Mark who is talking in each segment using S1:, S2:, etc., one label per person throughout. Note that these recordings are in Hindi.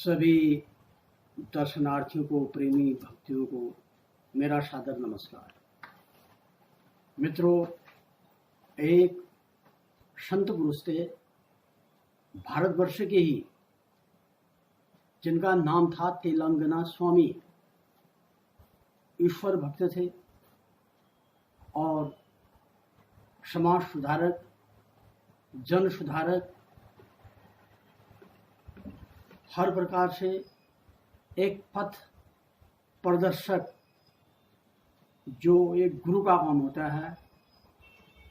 S1: सभी दर्शनार्थियों को, प्रेमी भक्तियों को मेरा सादर नमस्कार। मित्रों, एक संत पुरुष थे भारतवर्ष के ही, जिनका नाम था तेलंगाना स्वामी। ईश्वर भक्त थे और समाज सुधारक, जन सुधारक, हर प्रकार से एक पथ प्रदर्शक, जो एक गुरु का काम होता है,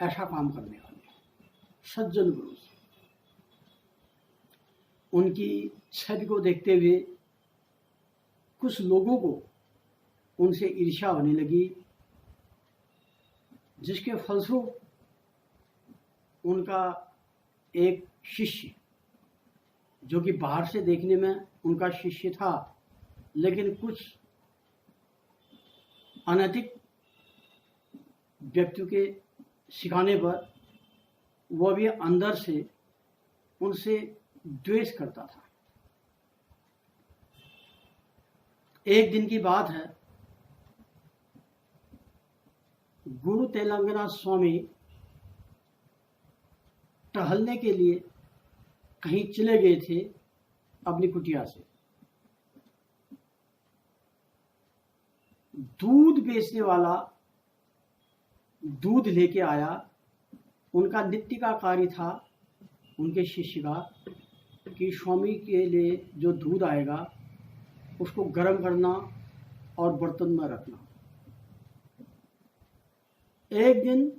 S1: ऐसा काम करने वाले सज्जन पुरुष। उनकी छवि को देखते हुए कुछ लोगों को उनसे ईर्ष्या होने लगी, जिसके फलस्वरूप उनका एक शिष्य, जो कि बाहर से देखने में उनका शिष्य था, लेकिन कुछ अनैतिक व्यक्तियों के सिखाने पर वह भी अंदर से उनसे द्वेष करता था। एक दिन की बात है, गुरु तेलंगाना स्वामी टहलने के लिए कहीं चले गए थे अपनी कुटिया से। दूध बेचने वाला दूध लेके आया। उनका नित्य का कार्य था उनके शिष्य का कि स्वामी के लिए जो दूध आएगा उसको गर्म करना और बर्तन में रखना। एक दिन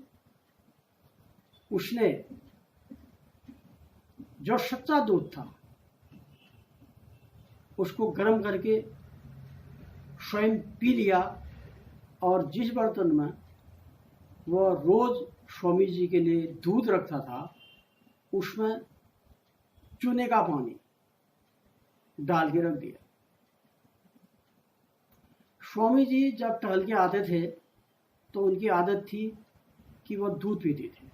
S1: उसने जो सच्चा दूध था उसको गर्म करके स्वयं पी लिया, और जिस बर्तन में वह रोज स्वामी जी के लिए दूध रखता था उसमें चूने का पानी डाल के रख दिया। स्वामी जी जब टहल के आते थे तो उनकी आदत थी कि वह दूध पीते थे।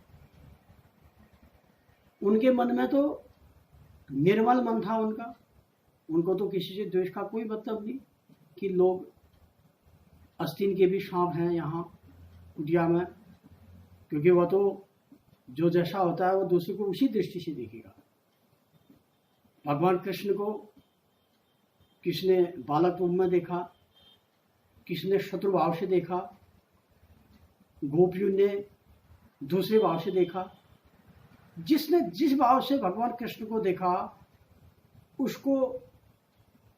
S1: उनके मन में तो निर्मल मन था उनको तो किसी से द्वेष का कोई मतलब नहीं कि लोग आस्तीन के भी सांप हैं यहाँ कुटिया में, क्योंकि वह तो जो जैसा होता है वो दूसरे को उसी दृष्टि से देखेगा। भगवान कृष्ण को किसने बालक रूप में देखा, किसने शत्रु भाव से देखा, गोपियों ने दूसरे भाव से देखा। जिसने जिस भाव से भगवान कृष्ण को देखा उसको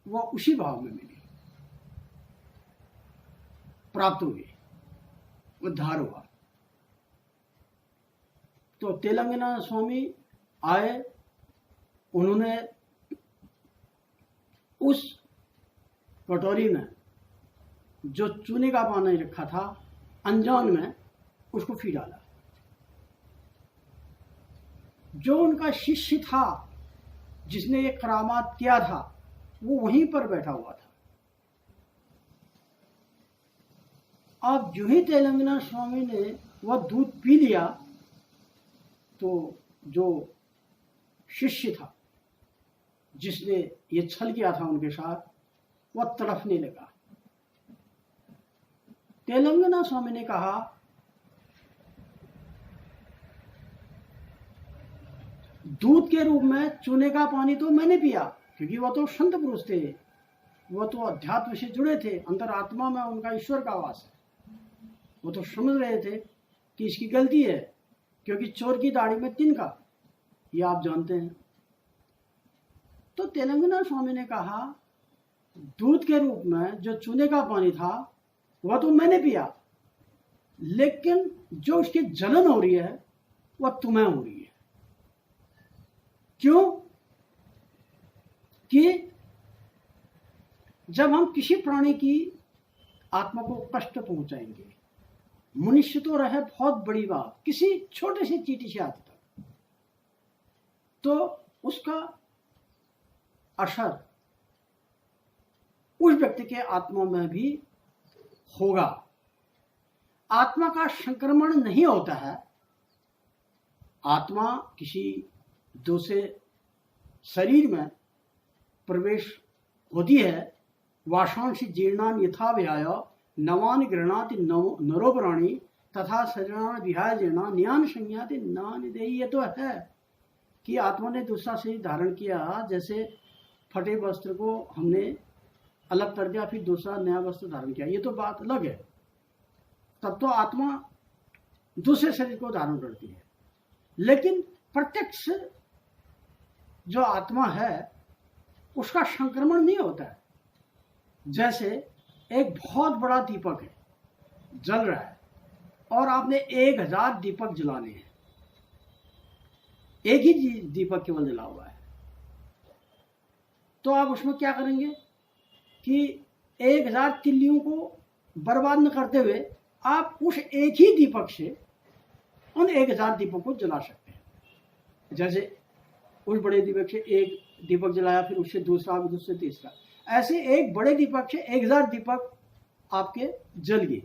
S1: वह उसी भाव में मिली, प्राप्त हुई, उद्धार हुआ। तो तेलंगाना स्वामी आए, उन्होंने उस कटोरी में जो चूने का पानी रखा था अनजान में उसको पी डाला। जो उनका शिष्य था जिसने ये करामात किया था वो वहीं पर बैठा हुआ था। अब जो ही तेलंगाना स्वामी ने वह दूध पी लिया तो जो शिष्य था जिसने ये छल किया था उनके साथ, वह तड़फने लगा। तेलंगाना स्वामी ने कहा, दूध के रूप में चूने का पानी तो मैंने पिया, क्योंकि वह तो संत पुरुष थे, वह तो अध्यात्म से जुड़े थे, अंतरात्मा में उनका ईश्वर का वास है। वो तो समझ रहे थे कि इसकी गलती है, क्योंकि चोर की दाढ़ी में तिनका, ये आप जानते हैं। तो तेलंगाना स्वामी ने कहा, दूध के रूप में जो चूने का पानी था वह तो मैंने पिया, लेकिन जो उसकी जलन हो रही है वह तुम्हें हो रही है। क्यों? कि जब हम किसी प्राणी की आत्मा को कष्ट पहुंचाएंगे, मनुष्य तो रहे बहुत बड़ी बात, किसी छोटे से चींटी से आदि तक, तो उसका असर उस व्यक्ति के आत्मा में भी होगा। आत्मा का संक्रमण नहीं होता है। आत्मा किसी दूसरे शरीर में प्रवेश होती है, वाशांश जीर्णान यथा व्याय नवान गृणाति नरोपराणी तथा शरीरान विहाय जीर्णा न्यान संज्ञाति नान देही। ये तो है कि आत्मा ने दूसरा शरीर धारण किया, जैसे फटे वस्त्र को हमने अलग कर दिया फिर दूसरा नया वस्त्र धारण किया, ये तो बात अलग है। तब तो आत्मा दूसरे शरीर को धारण करती है, लेकिन प्रत्यक्ष जो आत्मा है उसका संक्रमण नहीं होता है। जैसे एक बहुत बड़ा दीपक है, जल रहा है, और आपने 1000 दीपक जलाने हैं, एक ही दीपक केवल जला हुआ है, तो आप उसमें क्या करेंगे कि 1000 तिल्लियों को बर्बाद न करते हुए आप उस एक ही दीपक से उन 1000 दीपक को जला सकते हैं। जैसे उस बड़े दीपक से एक दीपक जलाया, फिर उससे दूसरा, फिर उससे तीसरा, ऐसे एक बड़े दीपक से 1000 दीपक आपके जल गए।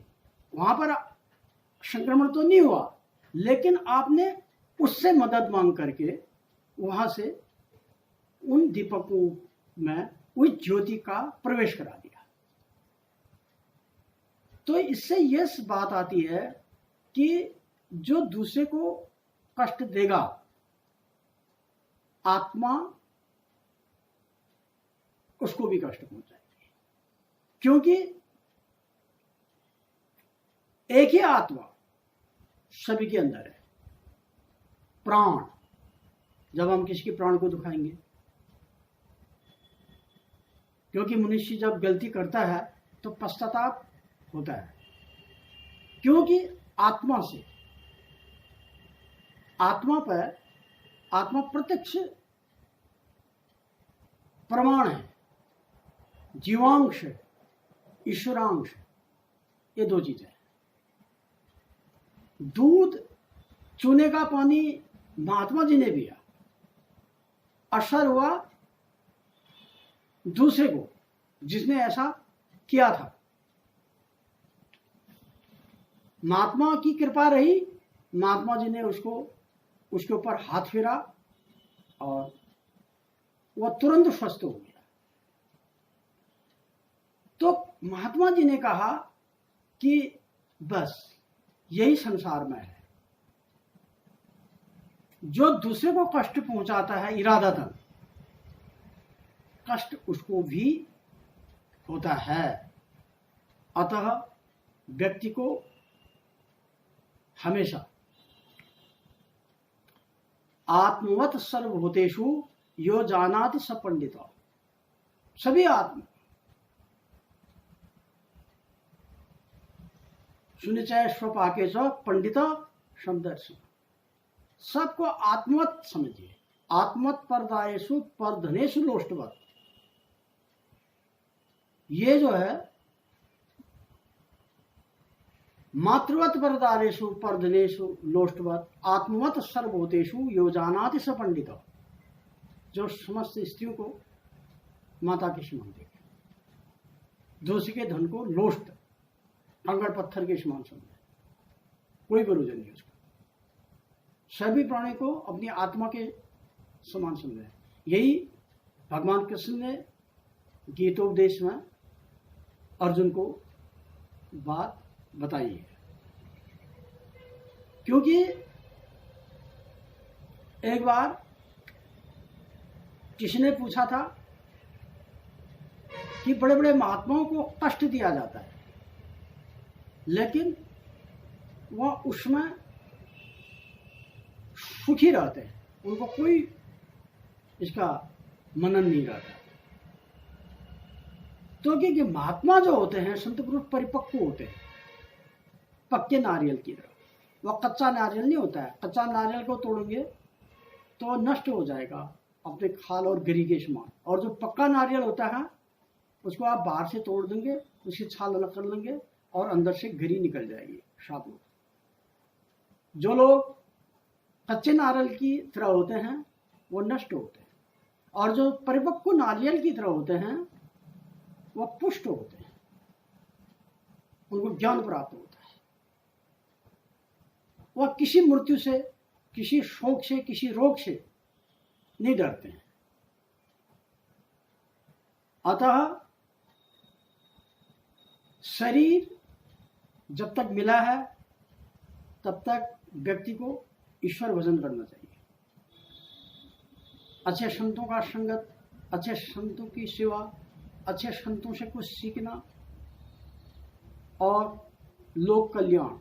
S1: वहां पर संक्रमण तो नहीं हुआ, लेकिन आपने उससे मदद मांग करके वहां से उन दीपकों में उस ज्योति का प्रवेश करा दिया। तो इससे यह बात आती है कि जो दूसरे को कष्ट देगा, आत्मा उसको भी कष्ट पहुंचाएगी, क्योंकि एक ही आत्मा सभी के अंदर है। प्राण, जब हम किसी के प्राण को दुखाएंगे, क्योंकि मनुष्य जब गलती करता है तो पश्चाताप होता है, क्योंकि आत्मा से, आत्मा पर, आत्मा प्रत्यक्ष प्रमाण है, जीवांश, ईश्वरांश, ये दो चीजें। दूध चूने का पानी महात्मा जी ने पिया, असर हुआ दूसरे को जिसने ऐसा किया था। महात्मा की कृपा रही, महात्मा जी ने उसको उसके ऊपर हाथ फेरा और वह तुरंत स्वस्थ हो गया। तो महात्मा जी ने कहा कि बस यही संसार में है, जो दूसरे को कष्ट पहुंचाता है इरादतन, कष्ट उसको भी होता है। अतः व्यक्ति को हमेशा आत्मवत सर्वभूतेषु यो जानाति स पंडित, सभी आत्मा सुनिचय स्वपाके च पंडित शब्दर्शन, सबको आत्मवत समझिए। आत्मवत परदायेषु परधनेषु लोष्टवत, ये जो है मातृवत परदारेषु परधनेषु लोष्टवत आत्मवत सर्वभूतेषु यो जानाति स पंडित, जो समस्त स्त्रियों को माता के समान देखे, दूसरे के धन को लोष्ट, कंकड़ पत्थर के समान समझे, कोई प्रयोजन नहीं उसका, सभी प्राणी को अपनी आत्मा के समान समझे। यही भगवान कृष्ण ने गीतोपदेश में अर्जुन को बात बताई है। क्योंकि एक बार किसी ने पूछा था कि बड़े बड़े महात्माओं को कष्ट दिया जाता है, लेकिन वह उसमें सुखी रहते हैं, उनको कोई इसका मनन नहीं रहता। तो क्योंकि महात्मा जो होते हैं, संत पुरुष परिपक्व होते हैं, पक्के नारियल की तरह। वह कच्चा नारियल नहीं होता है, कच्चा नारियल को तोड़ोगे तो नष्ट हो जाएगा अपने खाल और गिरी के समान, और जो पक्का नारियल होता है उसको आप बाहर से तोड़ देंगे, उसकी छाल अलग कर लेंगे और अंदर से गिरी निकल जाएगी साबुत। जो लोग कच्चे नारियल की तरह होते हैं वो नष्ट होते हैं, और जो परिपक्व नारियल की तरह होते हैं वह पुष्ट होते हैं, उनको ज्ञान प्राप्त होता है। वह किसी मृत्यु से, किसी शोक से, किसी रोग से नहीं डरते हैं। अतः शरीर जब तक मिला है तब तक व्यक्ति को ईश्वर भजन करना चाहिए, अच्छे संतों का संगत, अच्छे संतों की सेवा, अच्छे संतों से कुछ सीखना और लोक कल्याण,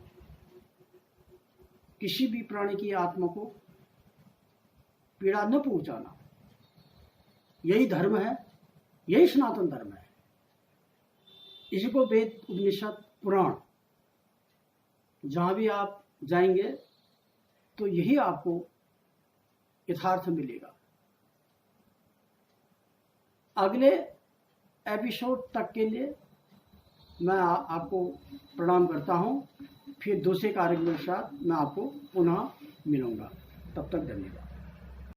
S1: किसी भी प्राणी की आत्मा को पीड़ा न पहुंचाना, यही धर्म है, यही सनातन धर्म है। इसी को वेद, उपनिषद, पुराण जहां भी आप जाएंगे तो यही आपको यथार्थ मिलेगा। अगले एपिसोड तक के लिए मैं आपको प्रणाम करता हूं। फिर दूसरे कार्यक्रम के साथ मैं आपको पुनः मिलूंगा। तब तक धन्यवाद।